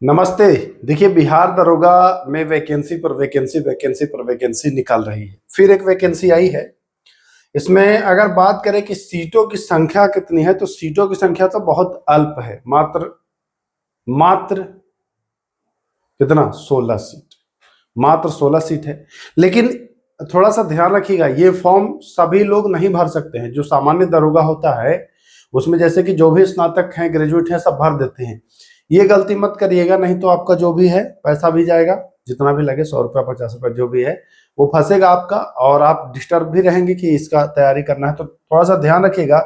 नमस्ते। देखिए, बिहार दरोगा में वैकेंसी पर वैकेंसी वैकेंसी पर वैकेंसी निकल रही है। फिर एक वैकेंसी आई है। इसमें अगर बात करें कि सीटों की संख्या कितनी है, तो सीटों की संख्या तो बहुत अल्प है। मात्र मात्र कितना, 16 सीट। मात्र 16 सीट है। लेकिन थोड़ा सा ध्यान रखिएगा, ये फॉर्म सभी लोग नहीं भर सकते हैं। जो सामान्य दरोगा होता है उसमें जैसे कि जो भी स्नातक हैं, ग्रेजुएट हैं, सब भर देते हैं। ये गलती मत करिएगा, नहीं तो आपका जो भी है पैसा भी जाएगा, जितना भी लगे, 100 रुपया 50 रुपया जो भी है वो फंसेगा आपका, और आप डिस्टर्ब भी रहेंगे कि इसका तैयारी करना है। तो थोड़ा सा ध्यान रखिएगा।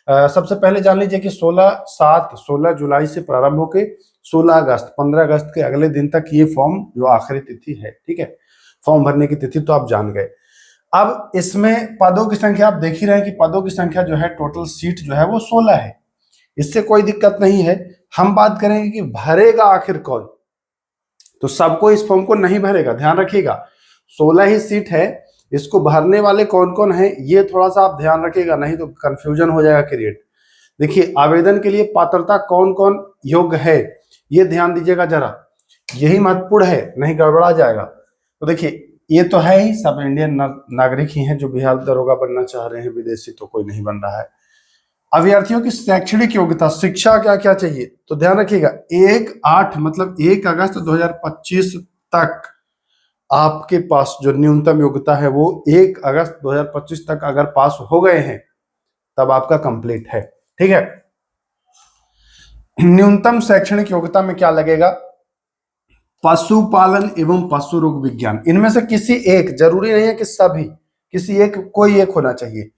सबसे पहले जान लीजिए कि 16 जुलाई से प्रारंभ होकर 15 अगस्त के अगले दिन तक ये फॉर्म जो आखिरी तिथि है, ठीक है, फॉर्म भरने की तिथि तो आप जान गए। अब इसमें पदों की संख्या आप देख ही रहे हैं कि पदों की संख्या जो है, टोटल सीट जो है वो 16 है। इससे कोई दिक्कत नहीं है। हम बात करेंगे कि भरेगा आखिर कौन, तो सबको इस फॉर्म को नहीं भरेगा, ध्यान रखिएगा। 16 ही सीट है, इसको भरने वाले कौन कौन है ये थोड़ा सा आप ध्यान रखिएगा, नहीं तो कंफ्यूजन हो जाएगा क्रिएट। देखिए, आवेदन के लिए पात्रता कौन कौन योग्य है ये ध्यान दीजिएगा जरा, यही महत्वपूर्ण है, नहीं गड़बड़ा जाएगा। तो देखिए, ये तो है ही, सब इंडियन नागरिक ही हैं जो बिहार दरोगा बनना चाह रहे हैं, विदेशी तो कोई नहीं बन रहा है। अभ्यर्थियों की शैक्षणिक योग्यता, शिक्षा क्या क्या चाहिए, तो ध्यान रखिएगा 1/8 मतलब 1 अगस्त 2025 तक आपके पास जो न्यूनतम योग्यता है वो 1 अगस्त 2025 तक अगर पास हो गए हैं तब आपका कंप्लीट है, ठीक है। न्यूनतम शैक्षणिक योग्यता में क्या लगेगा, पशुपालन एवं पशु रोग विज्ञान, इनमें से किसी एक, जरूरी नहीं है कि सभी, किसी एक, कोई एक होना चाहिए।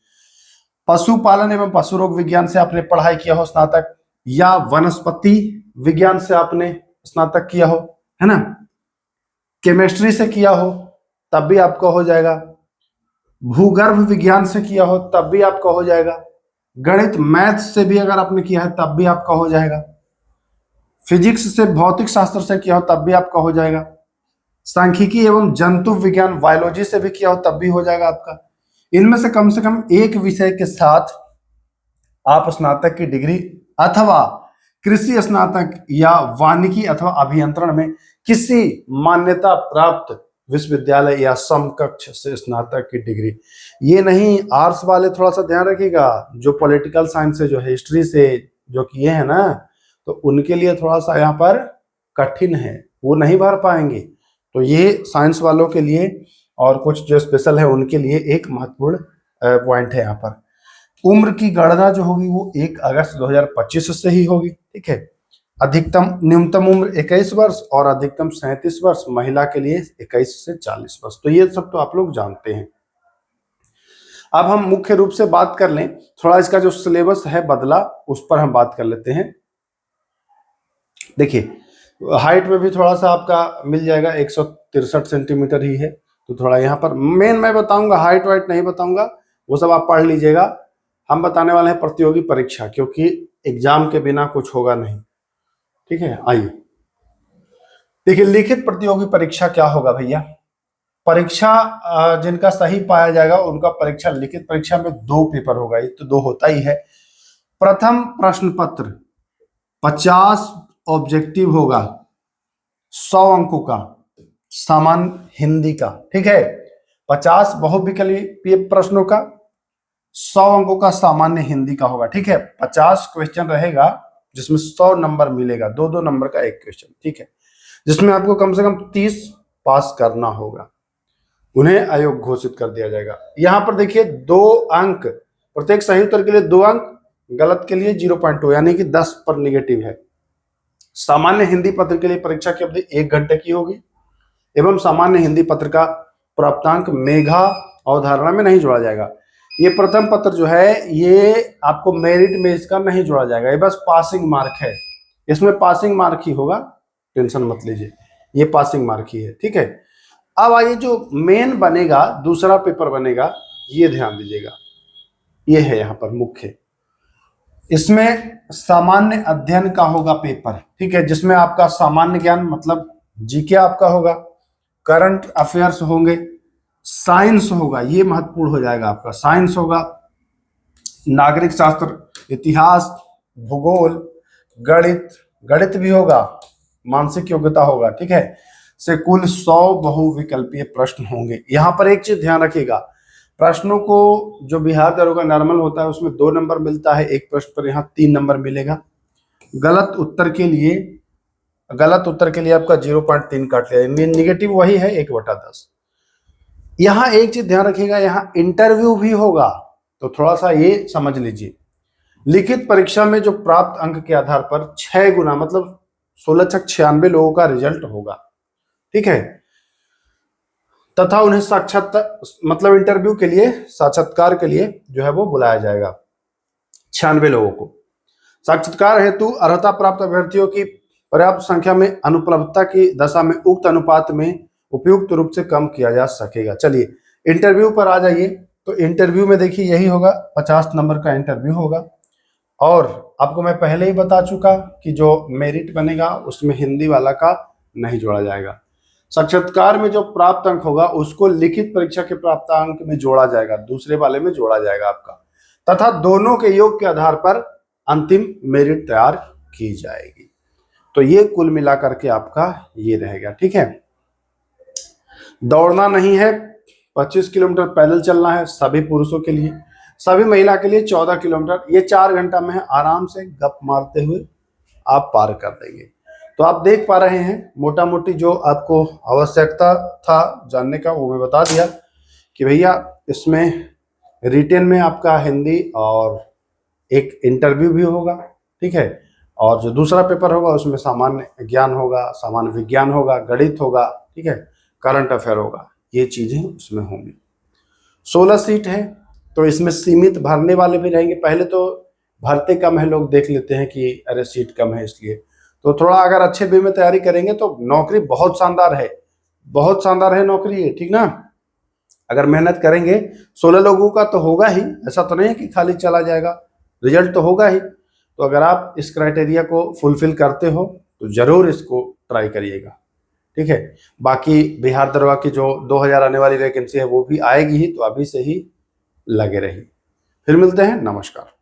पशुपालन एवं पशु रोग विज्ञान से आपने पढ़ाई किया हो स्नातक, या वनस्पति विज्ञान से आपने स्नातक किया हो, है ना, केमिस्ट्री से किया हो तब भी आपका हो जाएगा, भूगर्भ विज्ञान से किया हो तब भी आपका हो जाएगा, गणित मैथ से भी अगर आपने किया है तब भी आपका हो जाएगा, फिजिक्स से, भौतिक शास्त्र से किया हो तब भी आपका हो जाएगा, सांख्यिकी एवं जंतु विज्ञान बायोलॉजी से भी किया हो तब भी हो जाएगा आपका। इनमें से कम एक विषय के साथ आप स्नातक की डिग्री अथवा कृषि स्नातक या वानिकी अथवा अभियंत्रण में किसी मान्यता प्राप्त विश्वविद्यालय या समकक्ष से स्नातक की डिग्री। ये नहीं, आर्ट्स वाले थोड़ा सा ध्यान रखिएगा, जो पॉलिटिकल साइंस से, जो हिस्ट्री से जो किए हैं ना, तो उनके लिए थोड़ा सा यहाँ पर कठिन है, वो नहीं भर पाएंगे। तो ये साइंस वालों के लिए और कुछ जो स्पेशल है उनके लिए एक महत्वपूर्ण पॉइंट है यहाँ पर। उम्र की गणना जो होगी वो 1 अगस्त 2025 से ही होगी, ठीक है। न्यूनतम उम्र 21 वर्ष और अधिकतम 37 वर्ष, महिला के लिए 21 से 40 वर्ष। तो ये सब तो आप लोग जानते हैं। अब हम मुख्य रूप से बात कर लें, थोड़ा इसका जो सिलेबस है बदला, उस पर हम बात कर लेते हैं। देखिए, हाइट में भी थोड़ा सा आपका मिल जाएगा, 163 सेंटीमीटर ही है। तो थोड़ा यहाँ पर मेन मैं बताऊंगा, हाइट वाइट नहीं बताऊंगा, वो सब आप पढ़ लीजिएगा। हम बताने वाले हैं प्रतियोगी परीक्षा, क्योंकि एग्जाम के बिना कुछ होगा नहीं, ठीक है। आइए देखिए, लिखित प्रतियोगी परीक्षा क्या होगा भैया। परीक्षा जिनका सही पाया जाएगा उनका परीक्षा, लिखित परीक्षा में 2 पेपर होगा, ये तो 2 होता ही है। प्रथम प्रश्न पत्र 50 ऑब्जेक्टिव होगा, 100 अंकों का, सामान्य हिंदी का, ठीक है। 50 बहुविकल्पीय प्रश्नों का, 100 अंकों का सामान्य हिंदी का होगा, ठीक है। 50 क्वेश्चन रहेगा जिसमें 100 नंबर मिलेगा, 2-2 नंबर का एक क्वेश्चन, ठीक है, जिसमें आपको कम से कम 30 पास करना होगा, उन्हें अयोग्य घोषित कर दिया जाएगा। यहां पर देखिए 2 अंक, प्रत्येक सही उत्तर के लिए 2 अंक, गलत के लिए 0.2 यानी कि 10 पर निगेटिव है। सामान्य हिंदी पत्र के लिए परीक्षा की अवधि 1 घंटे की होगी एवं सामान्य हिंदी पत्र का प्राप्तांक मेघा अवधारणा में नहीं जोड़ा जाएगा। ये प्रथम पत्र जो है ये आपको मेरिट में इसका नहीं जोड़ा जाएगा, ये बस पासिंग मार्क है, इसमें पासिंग मार्क ही होगा, टेंशन मत लीजिए, ये पासिंग मार्क ही है, ठीक है। अब आइए, जो मेन बनेगा, दूसरा पेपर बनेगा, ये ध्यान दीजिएगा, ये है यहाँ पर मुख्य। इसमें सामान्य अध्ययन का होगा पेपर, ठीक है, जिसमें आपका सामान्य ज्ञान मतलब जीके आपका होगा, करंट अफेयर्स होंगे, साइंस होगा, ये महत्वपूर्ण हो जाएगा आपका, साइंस होगा, नागरिक शास्त्र, इतिहास, भूगोल, गणित भी होगा, मानसिक योग्यता होगा, ठीक है, से कुल 100 बहुविकल्पीय प्रश्न होंगे। यहाँ पर एक चीज ध्यान रखिएगा, प्रश्नों को जो बिहार दरोगा नॉर्मल होता है उसमें 2 नंबर मिलता है, एक प्रश्न पर यहाँ 3 नंबर मिलेगा। गलत उत्तर के लिए आपका 0.3 काट लिया, निगेटिव वही है 1/10। यहाँ एक चीज ध्यान रखिएगा, यहाँ इंटरव्यू भी होगा, तो थोड़ा सा ये समझ लीजिए। लिखित परीक्षा में जो प्राप्त अंक के आधार पर 6 गुना मतलब 1696 लोगों का रिजल्ट होगा, ठीक है, तथा उन्हें मतलब इंटरव्यू के लिए, साक्षात्कार के लिए जो है वो बुलाया जाएगा 96 लोगों को। साक्षात्कार हेतु अर्हता प्राप्त अभ्यर्थियों की पर्याप्त संख्या में अनुपलब्धता की दशा में उक्त अनुपात में उपयुक्त रूप से कम किया जा सकेगा। चलिए इंटरव्यू पर आ जाइए। तो इंटरव्यू में देखिए यही होगा, 50 नंबर का इंटरव्यू होगा। और आपको मैं पहले ही बता चुका कि जो मेरिट बनेगा उसमें हिंदी वाला का नहीं जोड़ा जाएगा। साक्षात्कार में जो प्राप्त अंक होगा उसको लिखित परीक्षा के प्राप्त अंक में जोड़ा जाएगा, दूसरे वाले में जोड़ा जाएगा आपका, तथा दोनों के योग के आधार पर अंतिम मेरिट तैयार की जाएगी। तो ये कुल मिलाकर के आपका ये रहेगा, ठीक है। दौड़ना नहीं है, 25 किलोमीटर पैदल चलना है सभी पुरुषों के लिए, सभी महिला के लिए 14 किलोमीटर। ये 4 घंटा में आराम से गप मारते हुए आप पार कर देंगे। तो आप देख पा रहे हैं मोटा मोटी जो आपको आवश्यकता था जानने का वो मैं बता दिया कि भैया इसमें रिटेन में आपका हिंदी और एक इंटरव्यू भी होगा, ठीक है, और जो दूसरा पेपर होगा उसमें सामान्य ज्ञान होगा, सामान्य विज्ञान होगा, गणित होगा, ठीक है, करंट अफेयर होगा, ये चीजें उसमें होंगी। 16 सीट है तो इसमें सीमित भरने वाले भी रहेंगे। पहले तो भरते कम है, लोग देख लेते हैं कि अरे सीट कम है इसलिए, तो थोड़ा अगर अच्छे वे में तैयारी करेंगे तो नौकरी बहुत शानदार है, बहुत शानदार है नौकरी है, ठीक ना। अगर मेहनत करेंगे 16 लोगों का तो होगा ही, ऐसा तो नहीं है कि खाली चला जाएगा, रिजल्ट तो होगा ही। तो अगर आप इस क्राइटेरिया को फुलफिल करते हो तो जरूर इसको ट्राई करिएगा, ठीक है। बाकी बिहार दरोगा की जो 2000 आने वाली वैकेंसी है वो भी आएगी ही, तो अभी से ही लगे रहिए। फिर मिलते हैं, नमस्कार।